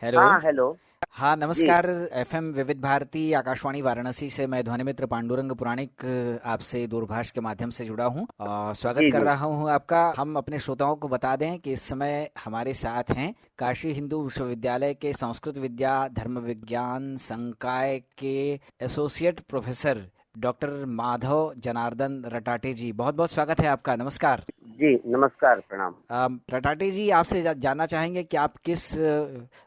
Hello. हाँ, hello. हाँ, जी, नमस्कार। एफएम विविध भारती आकाशवाणी वाराणसी से मैं ध्वनि मित्र पांडुरंग पुराणिक आपसे दूरभाष के माध्यम से जुड़ा हूँ और स्वागत जी, कर जी, रहा हूँ आपका। हम अपने श्रोताओं को बता दें कि इस समय हमारे साथ हैं काशी हिंदू विश्वविद्यालय के संस्कृत विद्या धर्म विज्ञान संकाय के associate professor doctor Madhav Janardan Ratate ji. बहुत बहुत स्वागत है आपका। नमस्कार। जी, नमस्कार, प्रणाम। रटाटे जी, आपसे जानना चाहेंगे कि आप किस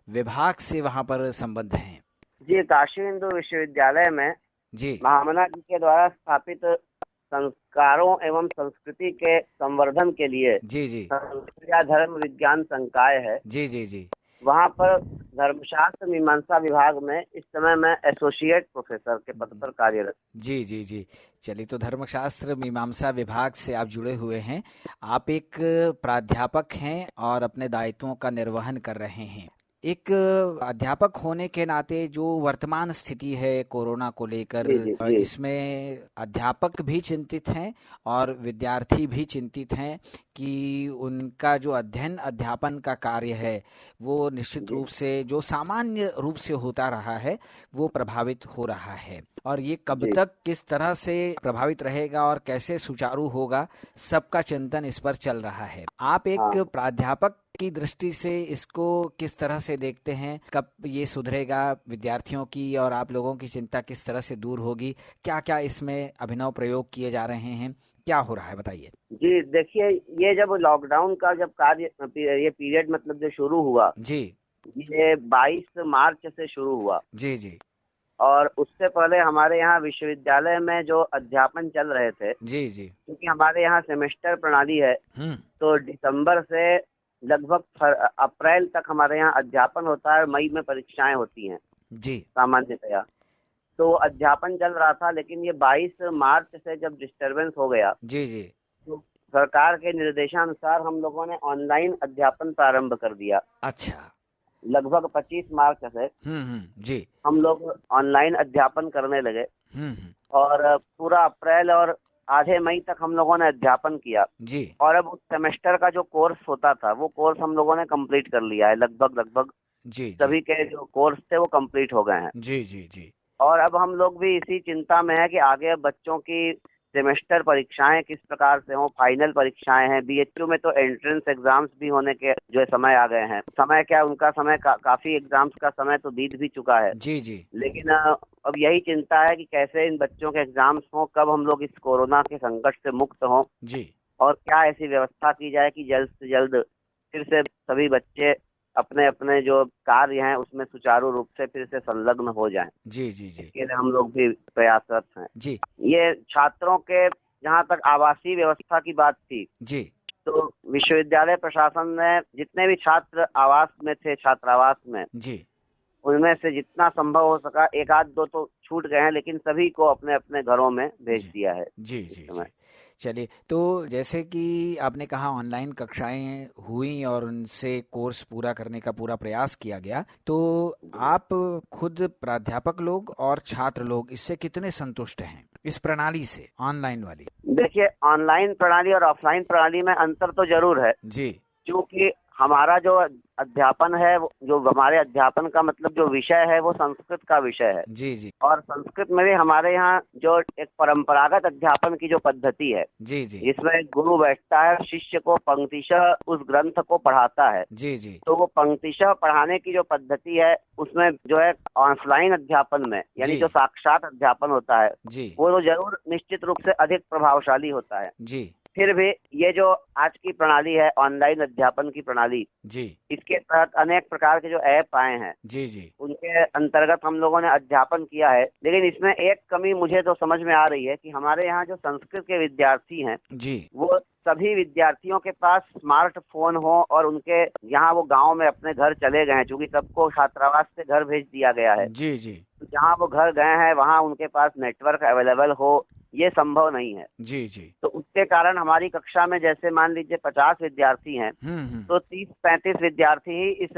विभाग से वहाँ पर संबद्ध हैं। जी, काशी हिंदू विश्वविद्यालय में जी महामना जी के द्वारा स्थापित संस्कारों एवं संस्कृति के संवर्धन के लिए जी जी संस्कृत या धर्म विज्ञान संकाय है। जी जी जी वहाँ पर धर्मशास्त्र मीमांसा विभाग में इस समय मैं एसोसिएट प्रोफेसर के पद पर कार्यरत। जी जी जी। चलिए, तो धर्मशास्त्र मीमांसा विभाग से आप जुड़े हुए हैं। आप एक प्राध्यापक हैं और अपने दायित्वों का निर्वहन कर रहे हैं। एक अध्यापक होने के नाते जो वर्तमान स्थिति है कोरोना को लेकर, जी, जी, जी, इसमें अध्यापक भी चिंतित हैं और विद्यार्थी भी चिंतित हैं कि उनका जो अध्ययन अध्यापन का कार्य है वो निश्चित जी, रूप से जो सामान्य रूप से होता रहा है वो प्रभावित हो रहा है। और ये कब जी। तक किस तरह से प्रभावित रहेगा और कैसे सुचारू होगा, सबका चिंतन इस पर चल रहा है। आप एक हाँ, प्राध्यापक की दृष्टि से इसको किस तरह से देखते हैं? कब ये सुधरेगा विद्यार्थियों की, और आप लोगों की चिंता किस तरह से दूर होगी? क्या क्या इसमें अभिनव प्रयोग किए जा रहे हैं? क्या हो रहा है, बताइए। जी, देखिए, ये जब लॉकडाउन का जब ये पीरियड मतलब जो शुरू हुआ, जी ये 22 मार्च से शुरू हुआ। जी जी और उससे पहले हमारे यहाँ विश्वविद्यालय में जो अध्यापन चल रहे थे, जी जी। क्योंकि हमारे यहाँ सेमेस्टर प्रणाली है, हम्म। तो दिसंबर से लगभग अप्रैल तक हमारे यहाँ अध्यापन होता है और मई में परीक्षाएं होती हैं जी सामान्यतया। तो अध्यापन चल रहा था, लेकिन ये 22 मार्च से जब डिस्टरबेंस हो गया, जी जी। तो सरकार के निर्देशानुसार हम लोगों ने ऑनलाइन अध्यापन प्रारंभ कर दिया। अच्छा। लगभग 25 मार्च से जी। हम लोग ऑनलाइन अध्यापन करने लगे हम्म। और पूरा अप्रैल और आधे मई तक हम लोगों ने अध्यापन किया। जी और अब उस सेमेस्टर का जो कोर्स होता था, वो कोर्स हम लोगों ने कंप्लीट कर लिया है। लगभग लगभग जी जी सभी के जो कोर्स थे वो कंप्लीट हो गए हैं। जी जी जी और अब हम लोग भी इसी चिंता में है कि आगे अब बच्चों की सेमेस्टर परीक्षाएं किस प्रकार से हों। फाइनल परीक्षाएं हैं, बीएचयू में तो एंट्रेंस एग्जाम्स भी होने के जो है समय आ गए हैं। समय क्या, उनका समय काफी एग्जाम्स का समय तो बीत भी चुका है। जी जी लेकिन अब यही चिंता है कि कैसे इन बच्चों के एग्जाम्स हों, कब हम लोग इस कोरोना के संकट से मुक्त हों, जी और क्या ऐसी व्यवस्था की जाए कि जल्द से जल्द फिर से सभी बच्चे अपने अपने जो कार्य हैं उसमें सुचारू रूप से फिर से संलग्न हो जाएं। जी जी जी इसके लिए हम लोग भी प्रयासरत हैं। जी ये छात्रों के, जहाँ तक आवासीय व्यवस्था की बात थी, जी तो विश्वविद्यालय प्रशासन ने जितने भी छात्र आवास में थे, छात्रावास में, जी उनमें से जितना संभव हो सका, एक आध दो तो छूट गए हैं, लेकिन सभी को अपने अपने घरों में भेज जी दिया है जी इस जी समय। जी। चलिए, तो जैसे कि आपने कहा ऑनलाइन कक्षाएं हुई और उनसे कोर्स पूरा करने का पूरा प्रयास किया गया, तो आप खुद प्राध्यापक लोग और छात्र लोग इससे कितने संतुष्ट हैं, इस प्रणाली से, ऑनलाइन वाली? देखिए, ऑनलाइन प्रणाली और ऑफलाइन प्रणाली में अंतर तो जरूर है, जी क्योंकि हमारा जो अध्यापन है, जो हमारे अध्यापन का मतलब जो विषय है वो संस्कृत का विषय है। जी जी और संस्कृत में भी हमारे यहाँ जो एक परंपरागत अध्यापन की जो पद्धति है, जी जी जिसमें गुरु बैठता है, शिष्य को पंक्तिशः उस ग्रंथ को पढ़ाता है, जी जी तो वो पंक्तिशः पढ़ाने की जो पद्धति है, उसमें जो है ऑफलाइन अध्यापन में, यानी जी जो साक्षात अध्यापन होता है, जी वो तो जरूर निश्चित रूप से अधिक प्रभावशाली होता है। जी फिर भी ये जो आज की प्रणाली है, ऑनलाइन अध्यापन की प्रणाली, जी इसके तहत अनेक प्रकार के जो ऐप आए हैं, जी जी उनके अंतर्गत हम लोगों ने अध्यापन किया है। लेकिन इसमें एक कमी मुझे तो समझ में आ रही है कि हमारे यहाँ जो संस्कृत के विद्यार्थी हैं, जी वो सभी विद्यार्थियों के पास स्मार्टफोन हो, और उनके यहाँ वो गांव में अपने घर चले गए हैं, चूंकि सबको छात्रावास से घर भेज दिया गया है। जी जी तो जहाँ वो घर गए हैं वहाँ उनके पास नेटवर्क अवेलेबल हो, ये संभव नहीं है। जी जी। तो उसके कारण हमारी कक्षा में जैसे मान लीजिए 50 विद्यार्थी हैं, हम्म। तो 30-35 विद्यार्थी ही इस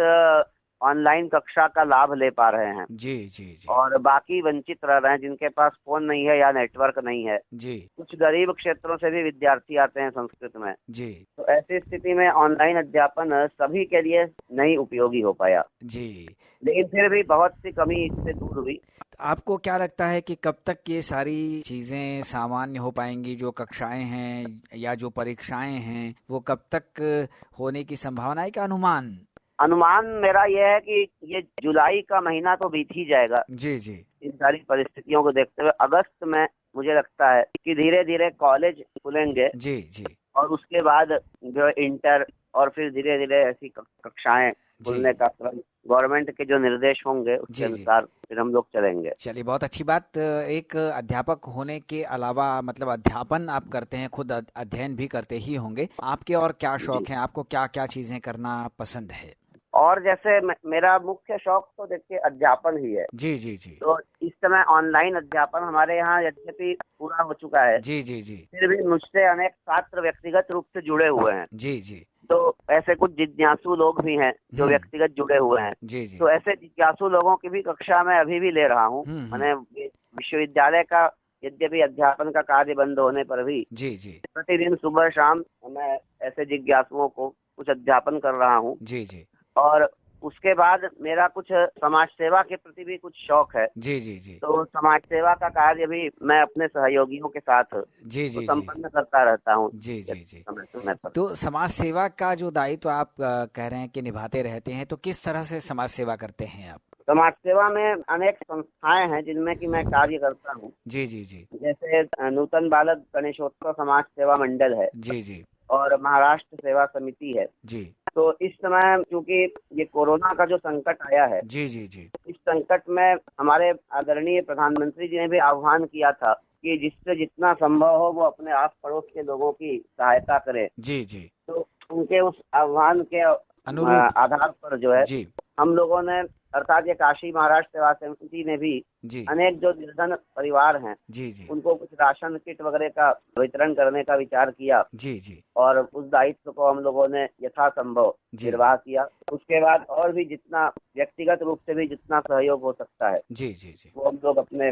ऑनलाइन कक्षा का लाभ ले पा रहे हैं। जी जी जी और बाकी वंचित रह रहे हैं जिनके पास फोन नहीं है या नेटवर्क नहीं है। जी कुछ गरीब क्षेत्रों से भी विद्यार्थी आते हैं संस्कृत में। जी तो ऐसी स्थिति में ऑनलाइन अध्यापन सभी के लिए नहीं उपयोगी हो पाया, जी। लेकिन फिर भी बहुत सी कमी इससे दूर हुई। आपको क्या लगता है कि कब तक ये सारी चीज़ें सामान्य हो पाएंगी, जो कक्षाएं हैं या जो परीक्षाएं हैं वो कब तक होने की संभावना है, क्या अनुमान? अनुमान मेरा यह है कि ये जुलाई का महीना तो बीत ही जाएगा। जी जी इन सारी परिस्थितियों को देखते हुए अगस्त में मुझे लगता है कि धीरे धीरे कॉलेज खुलेंगे जी जी और उसके बाद जो इंटर और फिर धीरे धीरे ऐसी कक्षाएं खुलने का क्रम गवर्नमेंट के जो निर्देश होंगे उसके अनुसार फिर हम लोग चलेंगे। चलिए, बहुत अच्छी बात। एक अध्यापक होने के अलावा मतलब अध्यापन आप करते हैं, खुद अध्ययन भी करते ही होंगे, आपके और क्या शौक हैं? आपको क्या क्या चीजें करना पसंद है? और जैसे मेरा मुख्य शौक तो देखिए अध्यापन ही है। जी जी जी तो इस समय ऑनलाइन अध्यापन हमारे यहाँ यद्यपि पूरा हो चुका है, जी जी जी फिर भी मुझसे अनेक छात्र व्यक्तिगत रूप से जुड़े हुए हैं। जी जी तो ऐसे कुछ जिज्ञासु लोग भी हैं जो व्यक्तिगत जुड़े हुए हैं। जी जी तो ऐसे जिज्ञासु लोगों की भी कक्षा मैं अभी भी ले रहा हूँ। मैंने विश्वविद्यालय का यद्यपि अध्यापन का कार्य बंद होने पर भी जी जी प्रतिदिन सुबह शाम मैं ऐसे जिज्ञासुओं को कुछ अध्यापन कर रहा हूँ। जी जी और उसके बाद मेरा कुछ समाज सेवा के प्रति भी कुछ शौक है। जी जी जी तो समाज सेवा का कार्य भी मैं अपने सहयोगियों के साथ जी जी संपन्न करता रहता हूँ जी जी जी। समय समय पर। तो समाज सेवा का जो दायित्व आप कह रहे हैं कि निभाते रहते हैं, तो किस तरह से समाज सेवा करते हैं आप? समाज सेवा में अनेक संस्थाएं हैं जिनमें कि मैं कार्य करता हूँ। जी जी जी जैसे नूतन बालक गणेशोत्सव समाज सेवा मंडल है जी जी और महाराष्ट्र सेवा समिति है। जी तो इस समय चूंकि ये कोरोना का जो संकट आया है, जी जी जी इस संकट में हमारे आदरणीय प्रधानमंत्री जी ने भी आह्वान किया था कि जिससे जितना संभव हो वो अपने आस पड़ोस के लोगों की सहायता करे। जी जी तो उनके उस आह्वान के अनुरूप आधार पर जो है जी हम लोगों ने अर्थात ये काशी महाराष्ट्र सेवा समिति ने भी जी अनेक जो निर्धन परिवार हैं जी जी उनको कुछ राशन किट वगैरह का वितरण करने का विचार किया जी जी और उस दायित्व को हम लोगों ने यथासंभव निर्वाह किया। उसके बाद और भी जितना व्यक्तिगत रूप से भी जितना सहयोग हो सकता है जी जी जी वो हम लोग अपने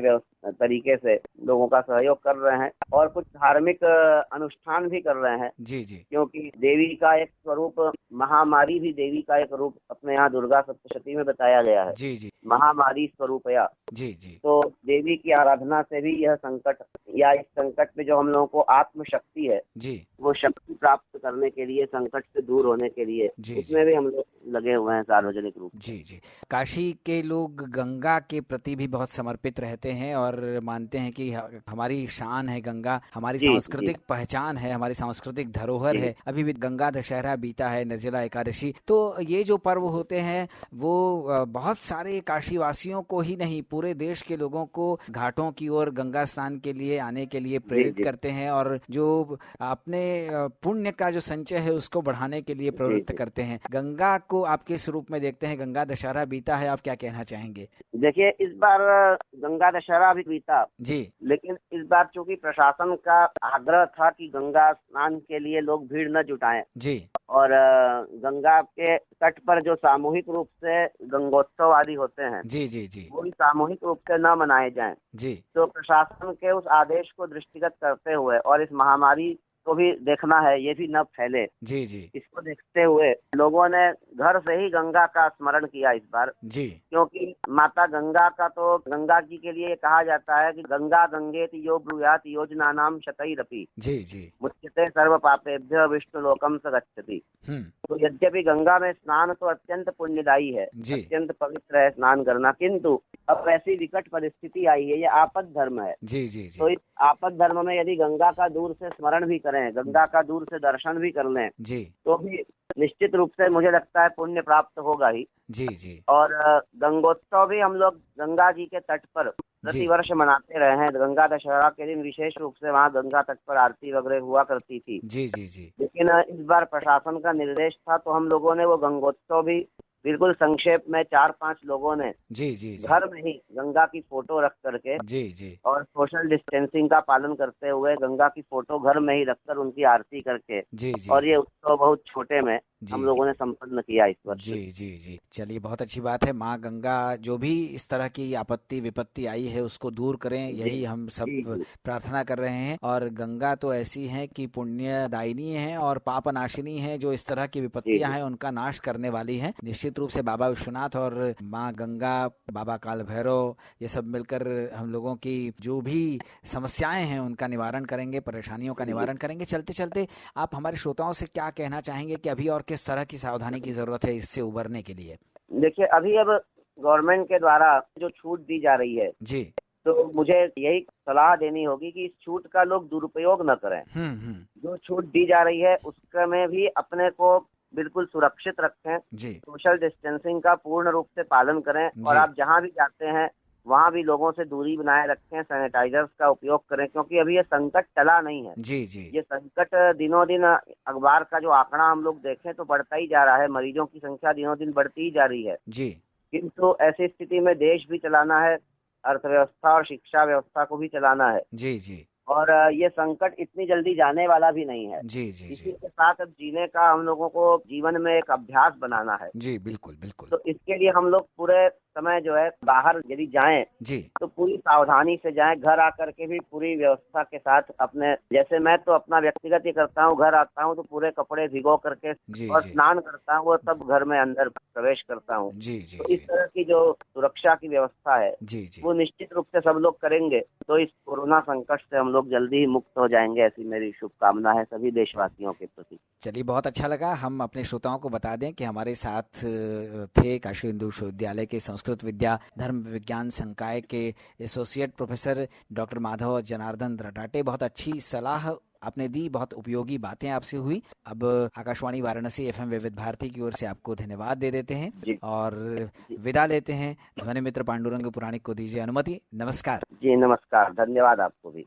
तरीके से लोगों का सहयोग कर रहे हैं और कुछ धार्मिक अनुष्ठान भी कर रहे हैं। जी जी क्योंकि देवी का एक स्वरूप, महामारी भी देवी का एक रूप अपने यहाँ दुर्गा सप्तशती में बताया गया है। जी जी महामारी स्वरूपया। जी जी तो देवी की आराधना से भी यह संकट या इस संकट में जो हम लोगों को आत्मशक्ति है जी वो शक्ति प्राप्त करने के लिए, संकट से दूर होने के लिए जी उसमें भी हम लोग लगे हुए हैं सार्वजनिक रूप से। जी जी। काशी के लोग गंगा के प्रति भी बहुत समर्पित रहते हैं और मानते हैं कि हमारी शान है गंगा, हमारी सांस्कृतिक पहचान है, हमारी सांस्कृतिक धरोहर है। अभी भी गंगा दशहरा बीता है, निर्जला एकादशी। तो ये जो पर्व होते हैं वो बहुत सारे काशी वासियों को ही नहीं, पूरे देश के लोगों को घाटों की ओर गंगा स्नान के लिए आने के लिए प्रेरित करते हैं और जो अपने पुण्य का जो संचय है उसको बढ़ाने के लिए प्रवृत्त करते हैं। गंगा को आप किस रूप में देखते हैं? गंगा दशहरा बीता है, आप क्या कहना चाहेंगे? देखिए, इस बार गंगा दशहरा भी बीता जी, लेकिन इस बार चूंकि प्रशासन का आग्रह था कि गंगा स्नान के लिए लोग भीड़ न जुटाएं जी और गंगा के तट पर जो सामूहिक रूप से गंगोत्सव आदि होते हैं जी जी जी वो भी सामूहिक रूप से न मनाए जाएं। जी तो प्रशासन के उस आदेश को दृष्टिगत करते हुए और इस महामारी को भी देखना है, ये भी न फैले, जी जी इसको देखते हुए लोगों ने घर से ही गंगा का स्मरण किया इस बार। जी क्योंकि माता गंगा का तो गंगा जी के लिए कहा जाता है कि गंगा गंगेति यो ब्रूयात योजनानाम शतैरपि जी जी मुच्यते सर्व पापेभ्य विष्णु लोकम स गच्छति। तो यद्यपि गंगा में स्नान तो अत्यंत पुण्यदायी है, अत्यंत पवित्र है स्नान करना, किंतु अब ऐसी विकट परिस्थिति आई है, ये आपद धर्म है। जी जी जी तो इस आपद धर्म में यदि गंगा का दूर से स्मरण भी करें, गंगा का दूर से दर्शन भी कर लें जी तो भी निश्चित रूप से मुझे लगता है पुण्य प्राप्त होगा ही। जी जी और गंगोत्सव भी हम लोग गंगा जी के तट पर प्रतिवर्ष मनाते रहे हैं। गंगा दशहरा के दिन विशेष रूप से वहाँ गंगा तट पर आरती वगैरह हुआ करती थी। जी जी जी लेकिन इस बार प्रशासन का निर्देश था तो हम लोगों ने वो गंगोत्सव भी बिल्कुल संक्षेप में 4-5 लोगों ने जी जी जी घर में ही गंगा की फोटो रख करके जी जी और सोशल डिस्टेंसिंग का पालन करते हुए गंगा की फोटो घर में ही रखकर उनकी आरती करके, जी जी और ये जी उत्सव बहुत छोटे में जी हम जी लोगों ने संपन्न किया इस वर्ष। जी जी जी चलिए, बहुत अच्छी बात है। माँ गंगा जो भी इस तरह की आपत्ति विपत्ति आई है उसको दूर करें, जी यही हम सब जी जी प्रार्थना कर रहे हैं। और गंगा तो ऐसी है कि पुण्यदायिनी है और पाप नाशिनी है, जो इस तरह की जी विपत्तियां जी हैं उनका नाश करने वाली है। निश्चित रूप से बाबा विश्वनाथ और माँ गंगा, बाबा काल भैरव, ये सब मिलकर हम लोगों की जो भी समस्याएं हैं उनका निवारण करेंगे, परेशानियों का जी जी। निवारण करेंगे। चलते चलते आप हमारे श्रोताओं से क्या कहना चाहेंगे कि अभी और किस तरह की सावधानी की जरूरत है इससे उबरने के लिए? देखिए, अभी अब गवर्नमेंट के द्वारा जो छूट दी जा रही है, जी। तो मुझे यही सलाह देनी होगी कि इस छूट का लोग दुरुपयोग न करें। हम्म। जो छूट दी जा रही है उसका में भी अपने को बिल्कुल सुरक्षित रखें, जी सोशल डिस्टेंसिंग का पूर्ण रूप से पालन करें, और जी आप जहां भी जाते हैं वहां भी लोगों से दूरी बनाए रखें, सैनिटाइजर्स का उपयोग करें, क्योंकि अभी ये संकट टला नहीं है। जी जी ये संकट दिनों दिन, अखबार का जो आंकड़ा हम लोग देखें तो बढ़ता ही जा रहा है, मरीजों की संख्या दिनों दिन बढ़ती ही जा रही है। जी किंतु ऐसी स्थिति में देश भी चलाना है, अर्थव्यवस्था और शिक्षा व्यवस्था को भी चलाना है, जी जी और ये संकट इतनी जल्दी जाने वाला भी नहीं है। जी जी इसी जी के साथ अब जीने का हम लोगों को जीवन में एक अभ्यास बनाना है। जी बिल्कुल बिल्कुल। तो इसके लिए हम लोग पूरे समय जो है बाहर यदि जाएं जी तो पूरी सावधानी से जाएं, घर आकर के भी पूरी व्यवस्था के साथ अपने, जैसे मैं तो अपना व्यक्तिगत ही करता हूं, घर आता हूं तो पूरे कपड़े भिगो करके जी और जी स्नान करता हूं और तब घर में अंदर प्रवेश करता हूं। जी जी तो इस जी तरह की जो सुरक्षा की व्यवस्था है जी जी वो निश्चित रूप से सब लोग करेंगे तो इस कोरोना संकट से हम लोग जल्दी ही मुक्त हो जाएंगे, ऐसी मेरी शुभकामना है सभी देशवासियों के प्रति। चलिए, बहुत अच्छा लगा। हम अपने श्रोताओं को बता दें कि हमारे साथ थे काशी हिंदू विश्वविद्यालय के संस्कृत विद्या धर्म विज्ञान संकाय के associate professor doctor Madhav Janardan Ratate. बहुत अच्छी सलाह आपने दी, बहुत उपयोगी बातें आपसे हुई। अब आकाशवाणी वाराणसी एफएम विविध भारती की ओर से आपको धन्यवाद दे देते हैं जी और जी विदा लेते हैं। ध्वनि मित्र पांडुरंग पुराणिक को दीजिए अनुमति। नमस्कार। जी नमस्कार, धन्यवाद आपको भी।